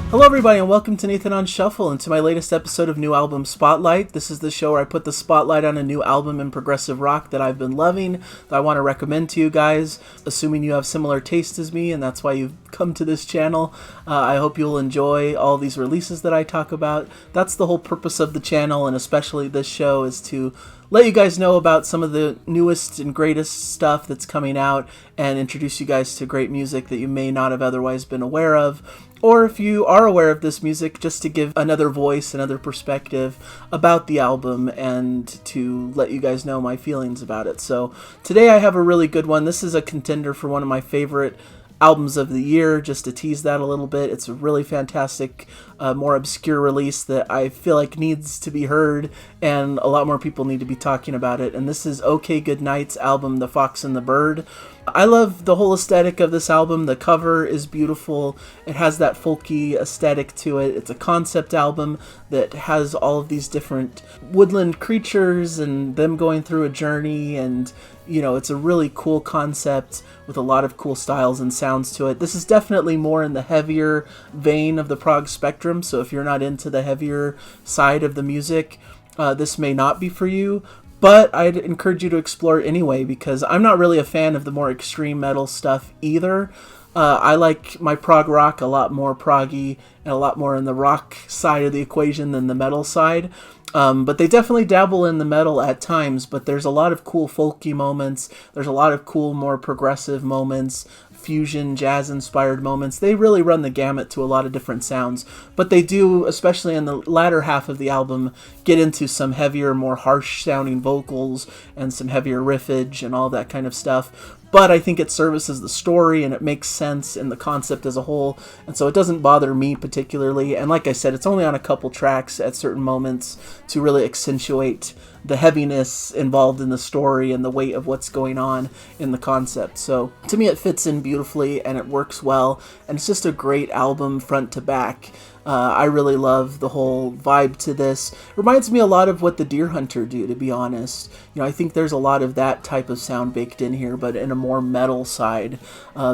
Hello everybody and welcome to Nathan on Shuffle and to my latest episode of New Album Spotlight. This is the show where I put the spotlight on a new album in progressive rock that I've been loving, that I want to recommend to you guys, assuming you have similar taste as me and that's why you've come to this channel. I hope you'll enjoy all these releases that I talk about. That's the whole purpose of the channel, and especially this show, is to let you guys know about some of the newest and greatest stuff that's coming out and introduce you guys to great music that you may not have otherwise been aware of. Or if you are aware of this music, just to give another voice, another perspective about the album and to let you guys know my feelings about it. So today I have a really good one. This is a contender for one of my favorite albums of the year, just to tease that a little bit. It's a really fantastic, more obscure release that I feel like needs to be heard, and a lot more people need to be talking about it. And this is OK Goodnight's album, The Fox and the Bird. I love the whole aesthetic of this album. The cover is beautiful. It has that folky aesthetic to it. It's a concept album that has all of these different woodland creatures and them going through a journey, and you know, it's a really cool concept with a lot of cool styles and sounds to it. This is definitely more in the heavier vein of the prog spectrum, so if you're not into the heavier side of the music, this may not be for you. But I'd encourage you to explore it anyway, because I'm not really a fan of the more extreme metal stuff either. I like my prog rock a lot more proggy and a lot more in the rock side of the equation than the metal side. But they definitely dabble in the metal at times, but there's a lot of cool folky moments. There's a lot of cool, more progressive moments, fusion, jazz-inspired moments. They really run the gamut to a lot of different sounds, but they do, especially in the latter half of the album, get into some heavier, more harsh-sounding vocals and some heavier riffage and all that kind of stuff. But I think it services the story and it makes sense in the concept as a whole, and so it doesn't bother me particularly. And like I said, it's only on a couple tracks at certain moments to really accentuate the heaviness involved in the story and the weight of what's going on in the concept. So to me it fits in beautifully and it works well, and it's just a great album front to back. I really love the whole vibe to this. Reminds me a lot of what the Deer Hunter do, to be honest. You know, I think there's a lot of that type of sound baked in here, but in a more metal side,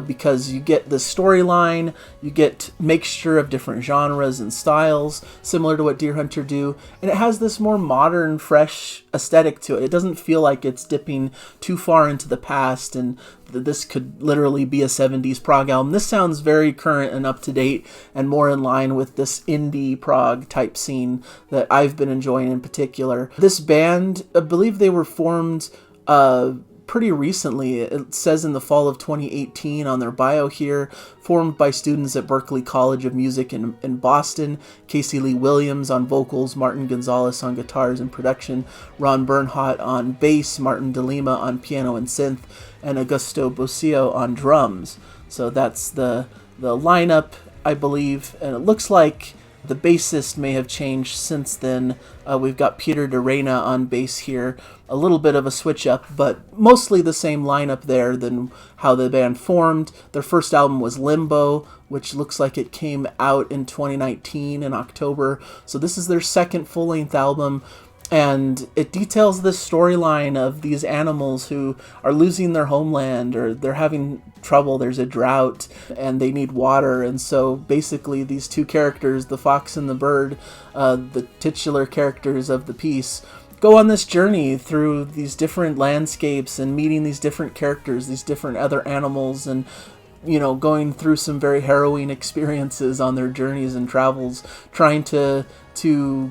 because you get the storyline, you get mixture of different genres and styles, similar to what Deer Hunter do, and it has this more modern, fresh aesthetic to it. It doesn't feel like it's dipping too far into the past and this could literally be a 70s prog album. This sounds very current and up to date and more in line with this indie prog type scene that I've been enjoying in particular. This band, I believe they were formed pretty recently. It says in the fall of 2018 on their bio here, formed by students at Berklee College of Music in Boston. Casey Lee Williams on vocals, Martin Gonzalez on guitars and production, Ron Bernhardt on bass, Martin DeLima on piano and synth, and Augusto Bocio on drums. So that's the lineup, I believe, and it looks like the bassist may have changed since then. We've got Peter DeReyna on bass here. A little bit of a switch up, but mostly the same lineup there than how the band formed. Their first album was Limbo, which looks like it came out in 2019 in October. So this is their second full-length album, and it details this storyline of these animals who are losing their homeland, or they're having trouble. There's a drought and they need water, and so basically these two characters, the fox and the bird, the titular characters of the piece, go on this journey through these different landscapes and meeting these different characters, these different other animals, and you know, going through some very harrowing experiences on their journeys and travels, trying to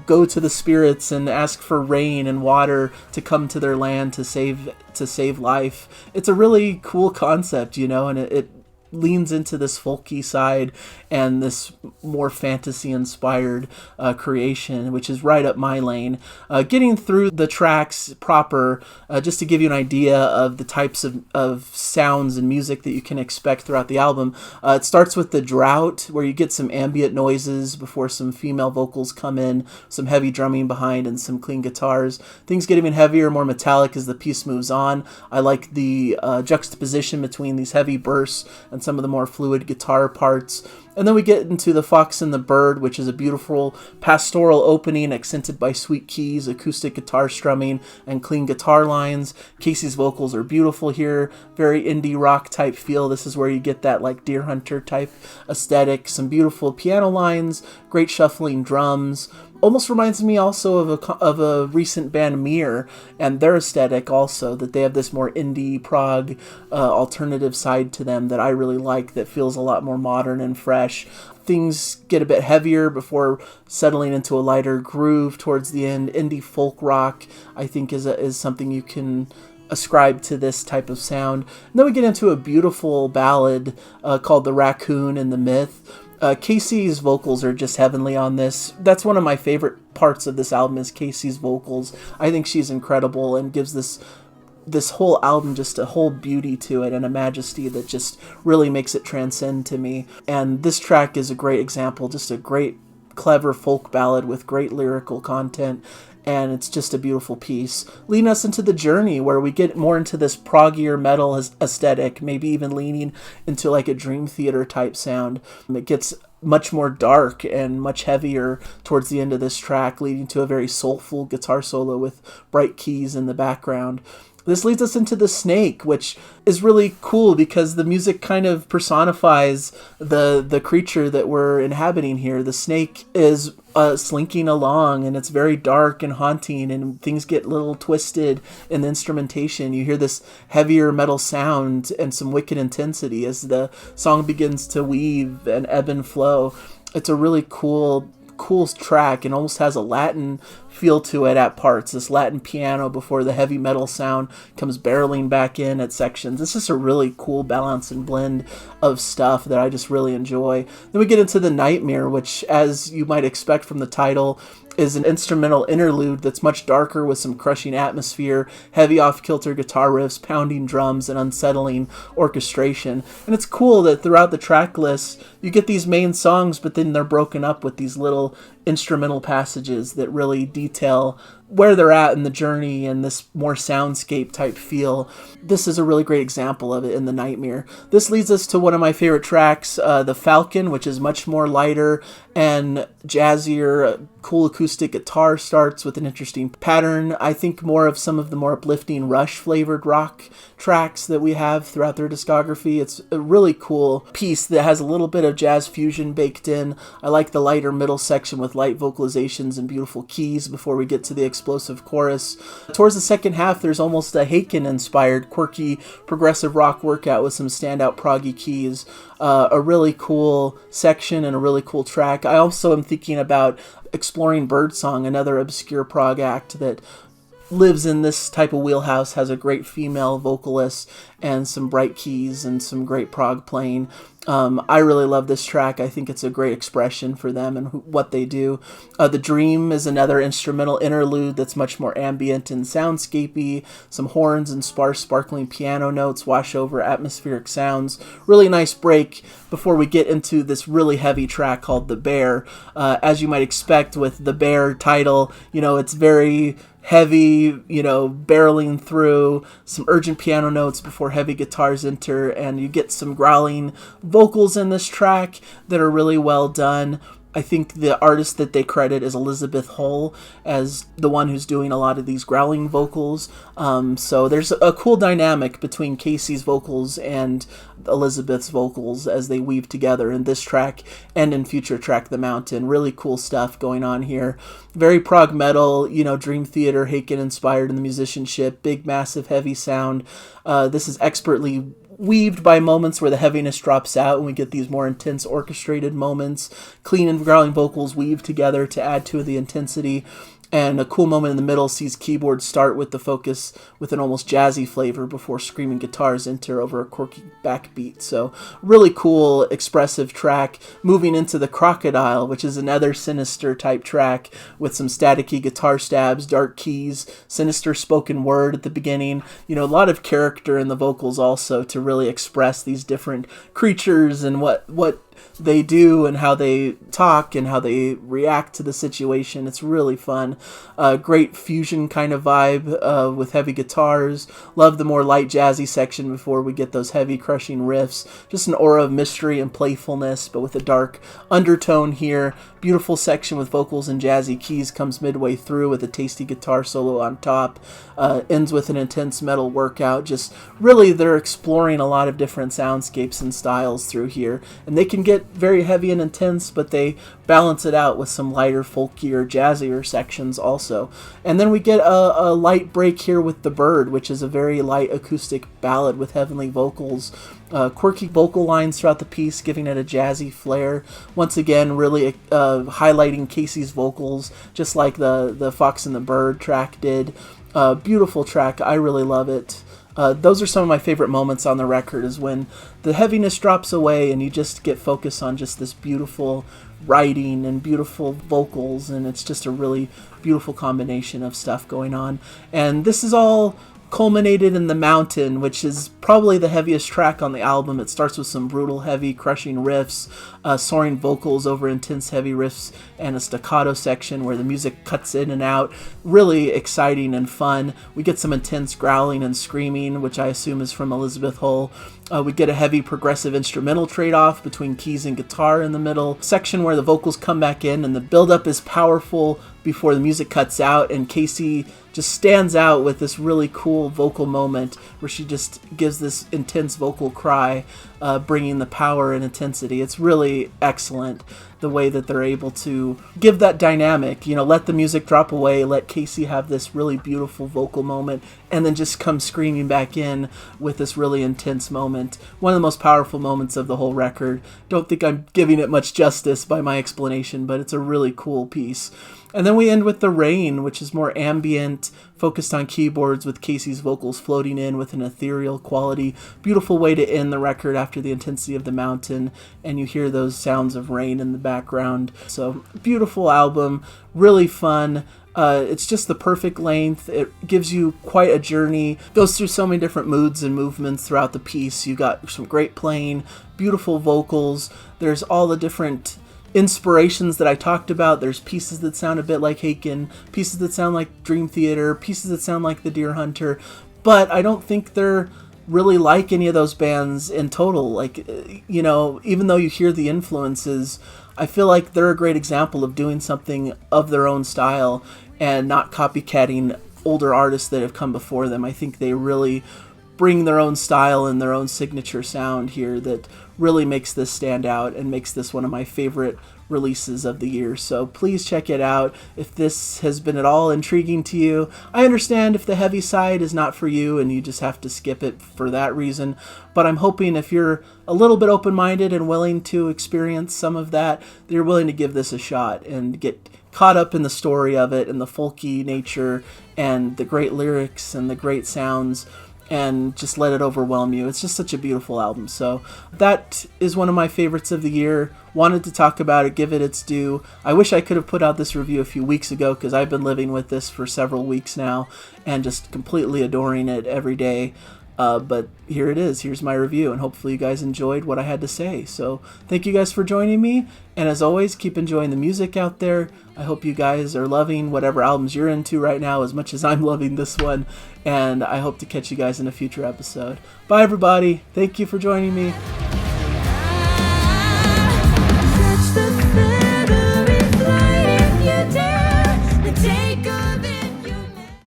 go to the spirits and ask for rain and water to come to their land to save life. It's a really cool concept, you know, and it leans into this folky side and this more fantasy-inspired creation, which is right up my lane. Getting through the tracks proper, just to give you an idea of the types of sounds and music that you can expect throughout the album. It starts with the drought, where you get some ambient noises before some female vocals come in, some heavy drumming behind, and some clean guitars. Things get even heavier, more metallic as the piece moves on. I like the juxtaposition between these heavy bursts and some of the more fluid guitar parts. And then we get into The Fox and the Bird, which is a beautiful pastoral opening accented by sweet keys, acoustic guitar strumming, and clean guitar lines. Casey's vocals are beautiful here, very indie rock type feel. This is where you get that like Deer Hunter type aesthetic. Some beautiful piano lines, great shuffling drums. Almost reminds me also of a recent band, Mir, and their aesthetic also, that they have this more indie prog alternative side to them that I really like, that feels a lot more modern and fresh. Things get a bit heavier before settling into a lighter groove towards the end. Indie folk rock, I think, is something you can ascribe to this type of sound. And then we get into a beautiful ballad called The Raccoon and the Myth. Casey's vocals are just heavenly on this. That's one of my favorite parts of this album, is Casey's vocals. I think she's incredible and gives this whole album just a whole beauty to it and a majesty that just really makes it transcend to me. And this track is a great example, just a great, clever folk ballad with great lyrical content. And it's just a beautiful piece, leading us into The Journey, where we get more into this proggier metal aesthetic, maybe even leaning into like a Dream Theater type sound. It gets much more dark and much heavier towards the end of this track, leading to a very soulful guitar solo with bright keys in the background. This leads us into The Snake, which is really cool because the music kind of personifies the creature that we're inhabiting here. The snake is slinking along, and it's very dark and haunting, and things get a little twisted in the instrumentation. You hear this heavier metal sound and some wicked intensity as the song begins to weave and ebb and flow. It's a really cool track, and almost has a Latin feel to it at parts. This Latin piano before the heavy metal sound comes barreling back in at sections. It's just a really cool balance and blend of stuff that I just really enjoy. Then we get into The Nightmare, which, as you might expect from the title, is an instrumental interlude that's much darker with some crushing atmosphere, heavy off-kilter guitar riffs, pounding drums, and unsettling orchestration. And it's cool that throughout the track list, you get these main songs, but then they're broken up with these little instrumental passages that really detail where they're at in the journey and this more soundscape type feel. This is a really great example of it in The Nightmare. This leads us to one of my favorite tracks, The Falcon, which is much more lighter and jazzier. Cool acoustic guitar starts with an interesting pattern. I think more of some of the more uplifting Rush flavored rock tracks that we have throughout their discography. It's a really cool piece that has a little bit of jazz fusion baked in. I like the lighter middle section with light vocalizations and beautiful keys before we get to the explosive chorus. Towards the second half, there's almost a Haken-inspired, quirky, progressive rock workout with some standout proggy keys. A really cool section and a really cool track. I also am thinking about exploring Birdsong, another obscure prog act that lives in this type of wheelhouse, has a great female vocalist and some bright keys and some great prog playing. I really love this track. I think it's a great expression for them and what they do. The Dream is another instrumental interlude that's much more ambient and soundscapey. Some horns and sparse sparkling piano notes wash over atmospheric sounds. Really nice break before we get into this really heavy track called The Bear. As you might expect with the Bear title, it's very heavy, barreling through, some urgent piano notes before heavy guitars enter, and you get some growling vocals in this track that are really well done. I think the artist that they credit is Elizabeth Hull as the one who's doing a lot of these growling vocals. So there's a cool dynamic between Casey's vocals and Elizabeth's vocals as they weave together in this track and in future track The Mountain. Really cool stuff going on here. Very prog metal, Dream Theater, Haken inspired in the musicianship, big, massive, heavy sound. This is expertly weaved by moments where the heaviness drops out and we get these more intense orchestrated moments. Clean and growling vocals weave together to add to the intensity. And a cool moment in the middle sees keyboards start with the focus with an almost jazzy flavor before screaming guitars enter over a quirky backbeat. So really cool, expressive track. Moving into The Crocodile, which is another sinister type track with some staticky guitar stabs, dark keys, sinister spoken word at the beginning. A lot of character in the vocals also to really express these different creatures and what they do and how they talk and how they react to the situation. It's really fun. Great fusion kind of vibe with heavy guitars. Love the more light jazzy section before we get those heavy crushing riffs. Just an aura of mystery and playfulness, but with a dark undertone here. Beautiful section with vocals and jazzy keys comes midway through with a tasty guitar solo on top. Ends with an intense metal workout. Just really, they're exploring a lot of different soundscapes and styles through here. And they can get very heavy and intense, but they balance it out with some lighter, folkier, jazzier sections also. And then we get a light break here with The Bird, which is a very light acoustic ballad with heavenly vocals. Quirky vocal lines throughout the piece, giving it a jazzy flair. Once again, really highlighting Casey's vocals, just like the Fox and the Bird track did. Beautiful track. I really love it. Those are some of my favorite moments on the record, is when the heaviness drops away and you just get focused on just this beautiful writing and beautiful vocals, and it's just a really beautiful combination of stuff going on. And this is all culminated in The Mountain, which is probably the heaviest track on the album. It starts with some brutal, heavy, crushing riffs, soaring vocals over intense, heavy riffs, and a staccato section where the music cuts in and out. Really exciting and fun. We get some intense growling and screaming, which I assume is from Elizabeth Hull. We get a heavy progressive instrumental trade-off between keys and guitar in the middle section where the vocals come back in, and the build-up is powerful before the music cuts out, and Casey just stands out with this really cool vocal moment where she just gives this intense vocal cry, bringing the power and intensity. It's really excellent the way that they're able to give that dynamic, let the music drop away, let Casey have this really beautiful vocal moment, and then just come screaming back in with this really intense moment. One of the most powerful moments of the whole record. Don't think I'm giving it much justice by my explanation, but it's a really cool piece. And then we end with The Rain, which is more ambient, focused on keyboards with Casey's vocals floating in with an ethereal quality. Beautiful way to end the record after the intensity of The Mountain, and you hear those sounds of rain in the background. So, beautiful album, really fun. It's just the perfect length. It gives you quite a journey. Goes through so many different moods and movements throughout the piece. You got some great playing, beautiful vocals. There's all the different inspirations that I talked about. There's pieces that sound a bit like Haken, pieces that sound like Dream Theater, pieces that sound like The Deer Hunter, but I don't think they're really like any of those bands in total. Like, even though you hear the influences, I feel like they're a great example of doing something of their own style and not copycatting older artists that have come before them. I think they really bring their own style and their own signature sound here that really makes this stand out and makes this one of my favorite releases of the year. So please check it out if this has been at all intriguing to you. I understand if the heavy side is not for you and you just have to skip it for that reason, but I'm hoping if you're a little bit open-minded and willing to experience some of that, that you're willing to give this a shot and get caught up in the story of it and the folky nature and the great lyrics and the great sounds, and just let it overwhelm you. It's just such a beautiful album. So that is one of my favorites of the year. Wanted to talk about it, give it its due. I wish I could have put out this review a few weeks ago, because I've been living with this for several weeks now and just completely adoring it every day. But here it is. Here's my review, and hopefully you guys enjoyed what I had to say. So thank you guys for joining me, and as always, keep enjoying the music out there. I hope you guys are loving whatever albums you're into right now as much as I'm loving this one, and I hope to catch you guys in a future episode. Bye everybody. Thank you for joining me.